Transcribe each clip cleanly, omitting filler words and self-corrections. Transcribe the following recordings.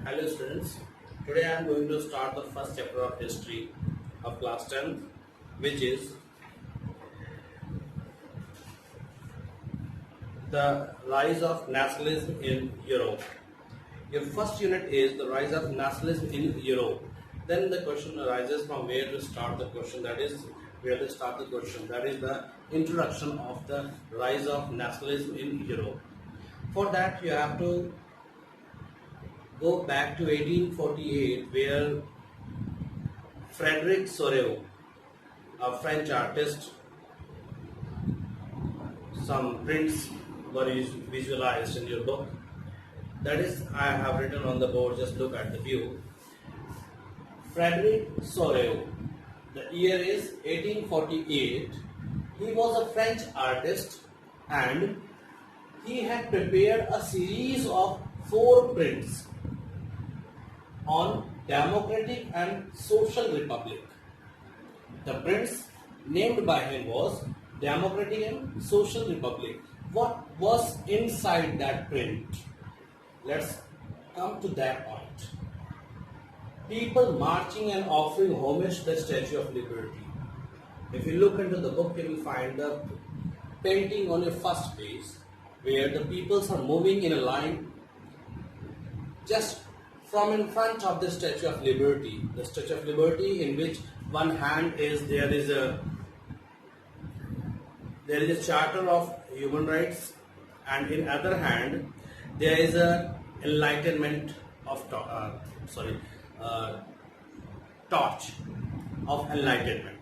Hello students, today I am going to start the first chapter of history of class 10, which is the rise of nationalism in Europe. Your first unit is the rise of nationalism in Europe. Then the question arises from where to start the question, that is where to start the question, that is the introduction of the rise of nationalism in Europe. For that you have to go back to 1848 where Frederic Soreau, a French artist, some prints were visualized in your book. That is, I have written on the board, just look at the view. Frederic Soreau, the year is 1848. He was a French artist and he had prepared a series of 4 prints on democratic and social republic. The prints named by him was democratic and social republic. What was inside that print? Let's come to that point. People marching and offering homage to the Statue of Liberty. If you look into the book, you will find the painting on your first page where the peoples are moving in a line just from in front of the Statue of Liberty. The Statue of Liberty, in which one hand there is a Charter of Human Rights, and in other hand there is a enlightenment of torch of enlightenment.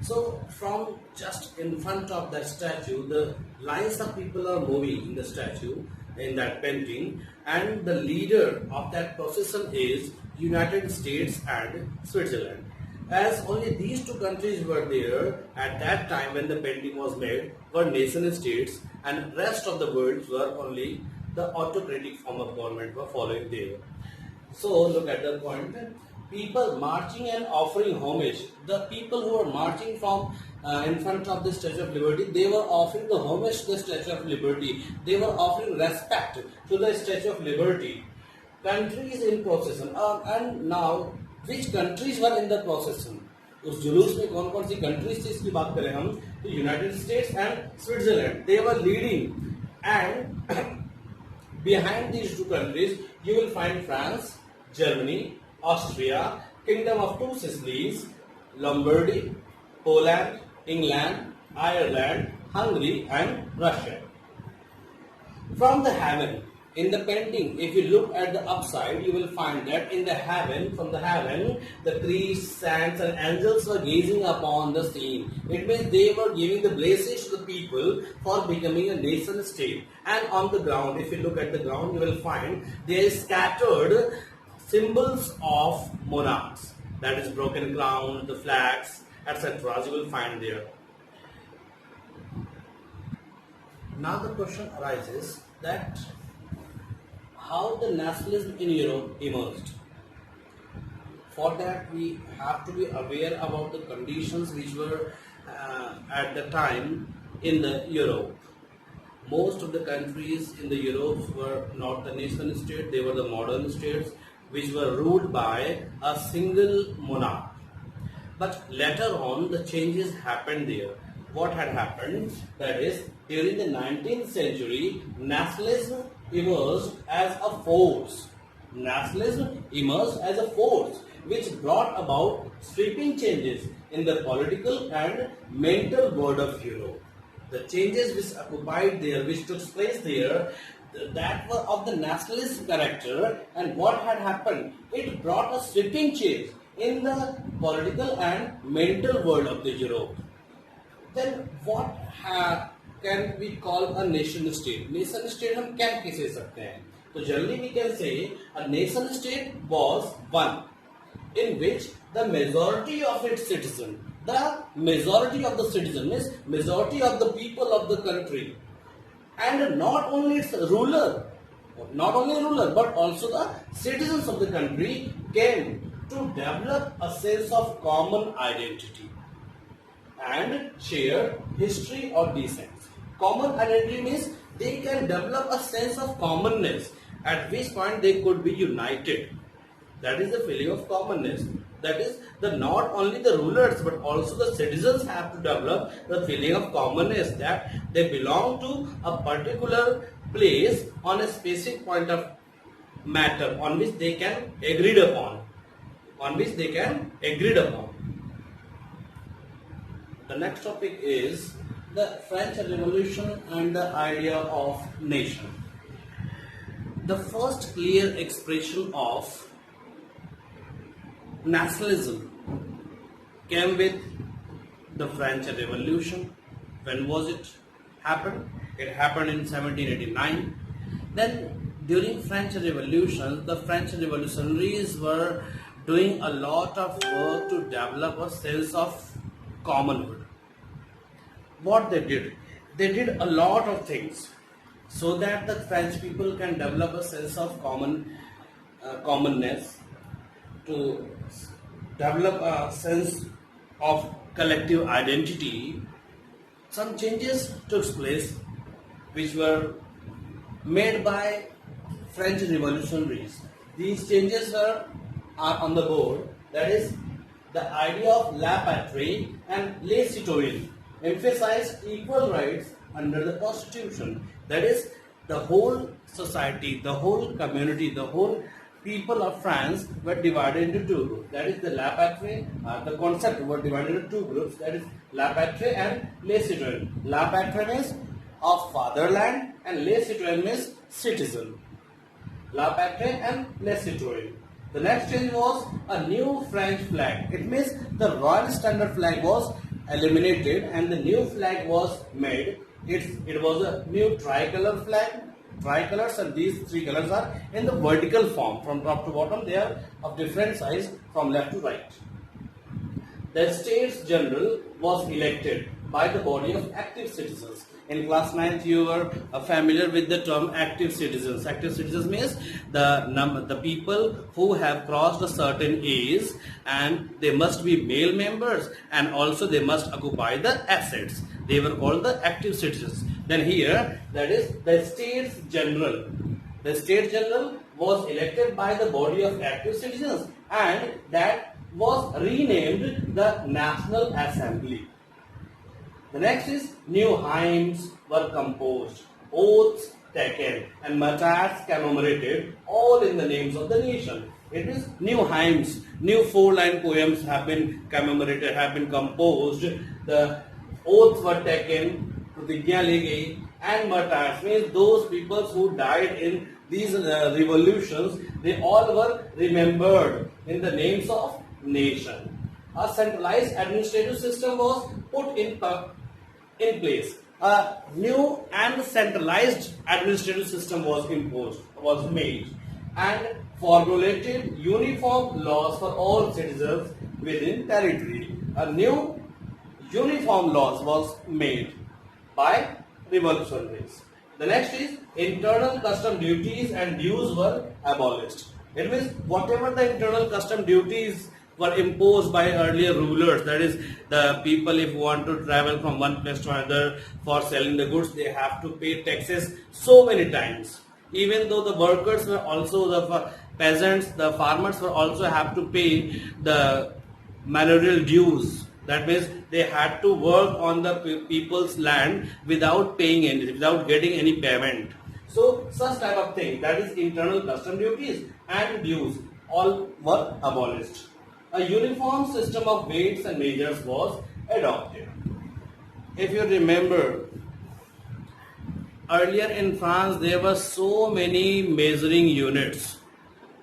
So from just in front of that statue, the lines of people are moving in the statue, in that painting, and the leader of that procession is United States and Switzerland. As only these 2 countries were there at that time when the painting was made, were nation states, and rest of the world were only the autocratic form of government were following there. So look at the point. People marching and offering homage. The people who were marching from in front of the Statue of Liberty, they were offering the homage to the Statue of Liberty. They were offering respect to the Statue of Liberty. Countries in procession. And now, which countries were in the procession? उस जुलूस में कौन कौन सी countries थी, इसकी बात करें हम, तो United States and Switzerland, they were leading, and behind these 2 countries you will find France, Germany, Austria, Kingdom of 2 Sicilies, Lombardy, Poland, England, Ireland, Hungary, and Russia. From the heaven, in the painting, if you look at the upside, you will find that in the heaven, from the heaven, the trees, saints, and angels were gazing upon the scene. It means they were giving the blessings to the people for becoming a nation state. And on the ground, if you look at the ground, you will find there is scattered symbols of monarchs, that is broken crown, the flags, etc. as you will find there. Now the question arises that how the nationalism in Europe emerged. For that we have to be aware about the conditions which were at the time in the Europe. Most of the countries in the Europe were not the nation state, they were the modern states which were ruled by a single monarch. But later on the changes happened there. What had happened? That is, during the 19th century, nationalism emerged as a force. Nationalism emerged as a force which brought about sweeping changes in the political and mental world of Europe. The changes which occupied there, which took place there, that were of the nationalist character, and what had happened? It brought a sweeping change in the political and mental world of the Europe. Then what can we call a nation state? Nation state हम क्या कैसे सकते हैं? So generally we can say a nation state was one in which the majority of its citizens, the majority of the citizens means majority of the people of the country, and not only its ruler, but also the citizens of the country came to develop a sense of common identity and share history or descent. Common identity means they can develop a sense of commonness, at which point they could be united. That is the feeling of commonness. That is, the not only the rulers but also the citizens have to develop the feeling of commonness, that they belong to a particular place on a specific point of matter on which they can agreed upon. The next topic is the French Revolution and the idea of nation. The first clear expression of nationalism came with the French Revolution. When was it happened? It happened in 1789. Then during French Revolution, the French revolutionaries were doing a lot of work to develop a sense of commonhood. What they did a lot of things so that the French people can develop a sense of commonness, to develop a sense of collective identity. Some changes took place which were made by French revolutionaries. These changes are on the board. That is, the idea of la patrie and les citoyens emphasized equal rights under the constitution. That is, the whole society, the whole community, the whole people of France were divided into two groups. That is the la patrie, the concept were divided into two groups. That is la patrie and les citoyens. La patrie means of fatherland and les citoyens means citizen. La patrie and les citoyens. The next change was a new French flag. It means the Royal Standard flag was eliminated and the new flag was made. It was a new tricolor flag. Tricolors, and these three colors are in the vertical form. From top to bottom, they are of different size from left to right. The States General was elected by the body of active citizens. In class 9th, you were familiar with the term active citizens. Active citizens means the people who have crossed a certain age, and they must be male members, and also they must occupy the assets. They were called the active citizens. Then here, that is the States General. The States General was elected by the body of active citizens, and that was renamed the National Assembly. The next is new hymns were composed, oaths taken, and martyrs commemorated, all in the names of the nation. It is new hymns, new 4-line poems have been commemorated, have been composed. The oaths were taken, pratijna li gayi, and martyrs means those people who died in these revolutions. They all were remembered in the names of nation. A centralized administrative system was put in place. A new and centralized administrative system was made, and formulated uniform laws for all citizens within territory. A new uniform laws was made by revolutionaries. The next is internal custom duties and dues were abolished. It means whatever the internal custom duties were imposed by earlier rulers, that is, the people, if want to travel from one place to another for selling the goods, they have to pay taxes so many times. Even though the workers were also the peasants, the farmers were also have to pay the manorial dues. That means they had to work on the people's land without paying anything, without getting any payment. So such type of thing, that is internal custom duties and dues, all were abolished. A uniform system of weights and measures was adopted. If you remember, earlier in France there were so many measuring units,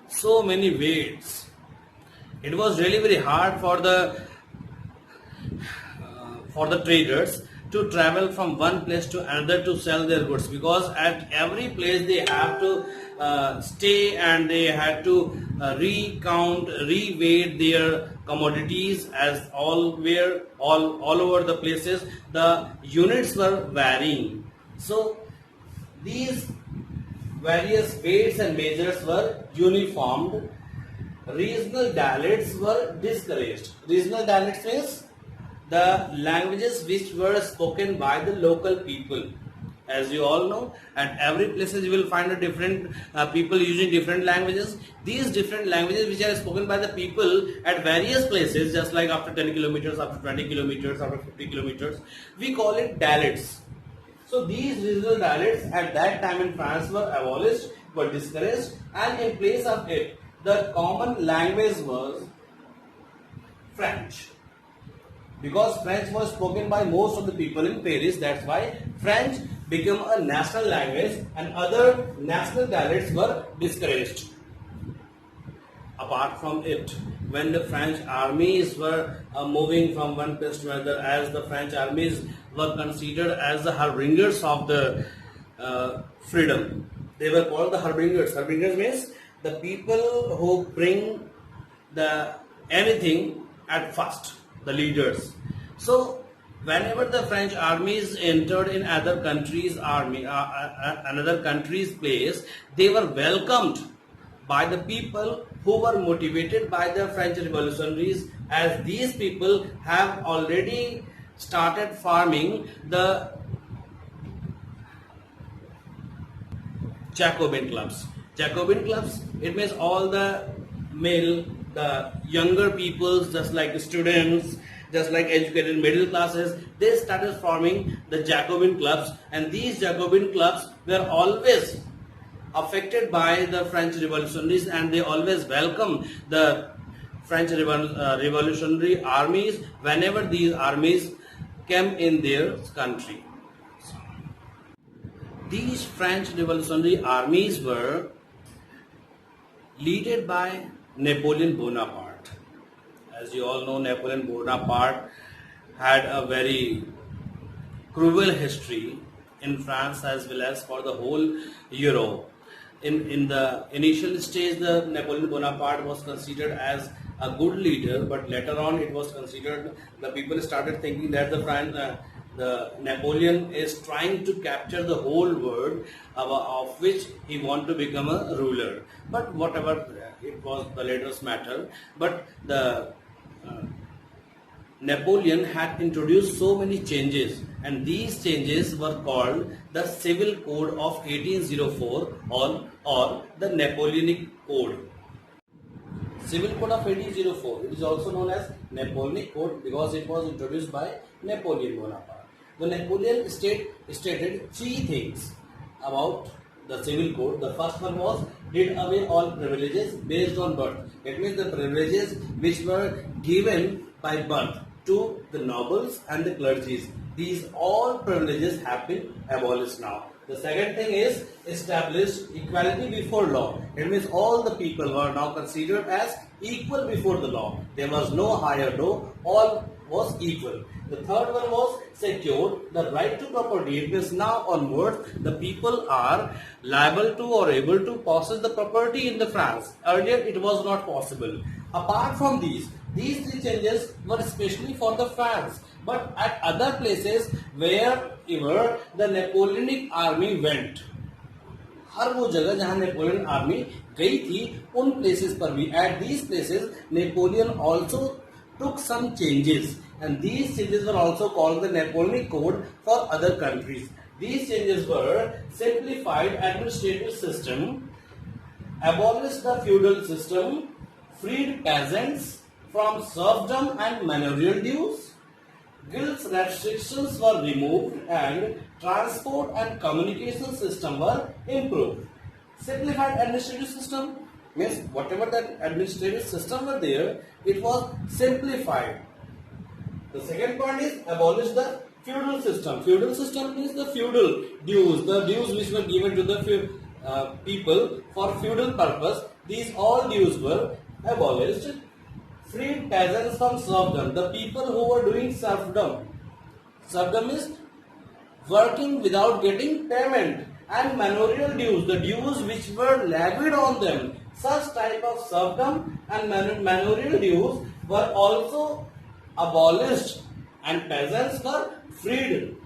so many weights. It was really very hard for the traders to travel from one place to another to sell their goods, because at every place they have to stay, and they had to recount, reweight their commodities, as all over the places the units were varying. So these various weights and measures were uniformed. Regional dialects were discouraged. Regional dialects means the languages which were spoken by the local people. As you all know, at every places you will find a different people using different languages. These different languages which are spoken by the people at various places, just like after 10 kilometers, after 20 kilometers, after 50 kilometers, we call it dialects. So these regional dialects at that time in France were abolished, were discouraged, and in place of it, the common language was French. Because French was spoken by most of the people in Paris, that's why French became a national language and other national dialects were discouraged. Apart from it, when the French armies were moving from one place to another, as the French armies were considered as the harbingers of the freedom, they were called the harbingers. Harbingers means the people who bring the anything at first, the leaders. So whenever the French armies entered in other countries' another country's place, they were welcomed by the people who were motivated by the French revolutionaries, as these people have already started farming the Jacobin clubs. Jacobin clubs, it means all the male, the younger peoples, just like students, just like educated middle classes, they started forming the Jacobin clubs, and these Jacobin clubs were always affected by the French revolutionaries, and they always welcome the French revolutionary armies whenever these armies came in their country. These French revolutionary armies were led by Napoleon Bonaparte. As you all know, Napoleon Bonaparte had a very cruel history in France as well as for the whole Europe. In the initial stage, the Napoleon Bonaparte was considered as a good leader, but later on it was considered, the people started thinking that the Napoleon is trying to capture the whole world, of which he want to become a ruler. But whatever, it was the latest matter. But the Napoleon had introduced so many changes, and these changes were called the Civil Code of 1804 or the Napoleonic Code. Civil Code of 1804, it is also known as Napoleonic Code because it was introduced by Napoleon Bonaparte. The Napoleon stated three things about the Civil Code. The first one was did away all privileges based on birth. It means the privileges which were given by birth to the nobles and the clergies. These all privileges have been abolished now. The second thing is established equality before law. It means all the people were now considered as equal before the law. There was no higher law, all was equal. The third one was secured the right to property. It means now onwards the people are liable to or able to possess the property in the France. Earlier it was not possible. Apart from these three changes were especially for the France. But at other places wherever the Napoleonic army went, हर वो जगह जहां Napoleon army गई थी उन places पर भी at these places Napoleon also took some changes, and these changes were also called the Napoleonic Code for other countries. These changes were simplified administrative system, abolished the feudal system, freed peasants from serfdom and manorial dues, guilds restrictions were removed, and transport and communication system were improved. Simplified administrative system means whatever that administrative system were there, it was simplified. The second point is abolish the feudal system. Feudal system means the feudal dues, the dues which were given to the people for feudal purpose. These all dues were abolished. Freed peasants from serfdom. The people who were doing serfdom. Serfdom is working without getting payment, and manorial dues, the dues which were levied on them. Such type of serfdom and manorial dues were also abolished, and peasants were freed.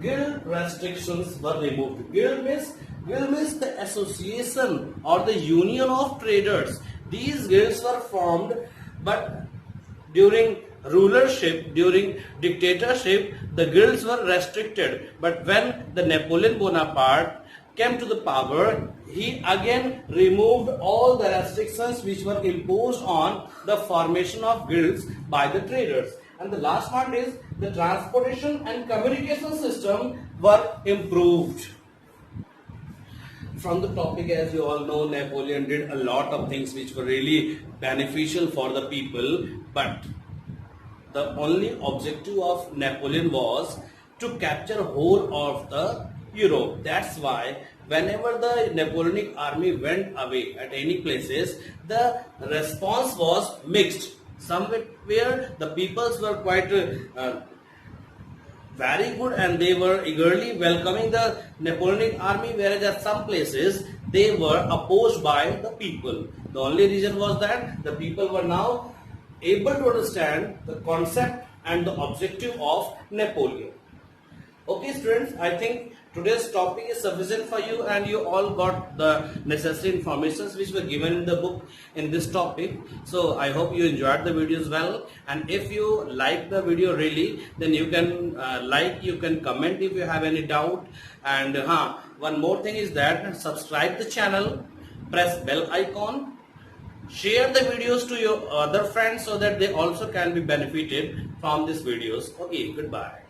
Guild restrictions were removed. Guild means the association or the union of traders. These guilds were formed, but during rulership, during dictatorship, the guilds were restricted. But when the Napoleon Bonaparte came to the power, he again removed all the restrictions which were imposed on the formation of guilds by the traders. And the last part is the transportation and communication system were improved. From the topic, as you all know, Napoleon did a lot of things which were really beneficial for the people, but the only objective of Napoleon was to capture whole of the Europe. That's why whenever the Napoleonic army went away at any places, the response was mixed. Somewhere the peoples were quite very good and they were eagerly welcoming the Napoleonic army, whereas at some places they were opposed by the people. The only reason was that the people were now able to understand the concept and the objective of Napoleon. Okay students, I think today's topic is sufficient for you and you all got the necessary informations which were given in the book in this topic. So I hope you enjoyed the videos well, and if you like the video really, then you can you can comment if you have any doubt. And one more thing is that subscribe the channel, press bell icon, share the videos to your other friends so that they also can be benefited from these videos. Okay, goodbye.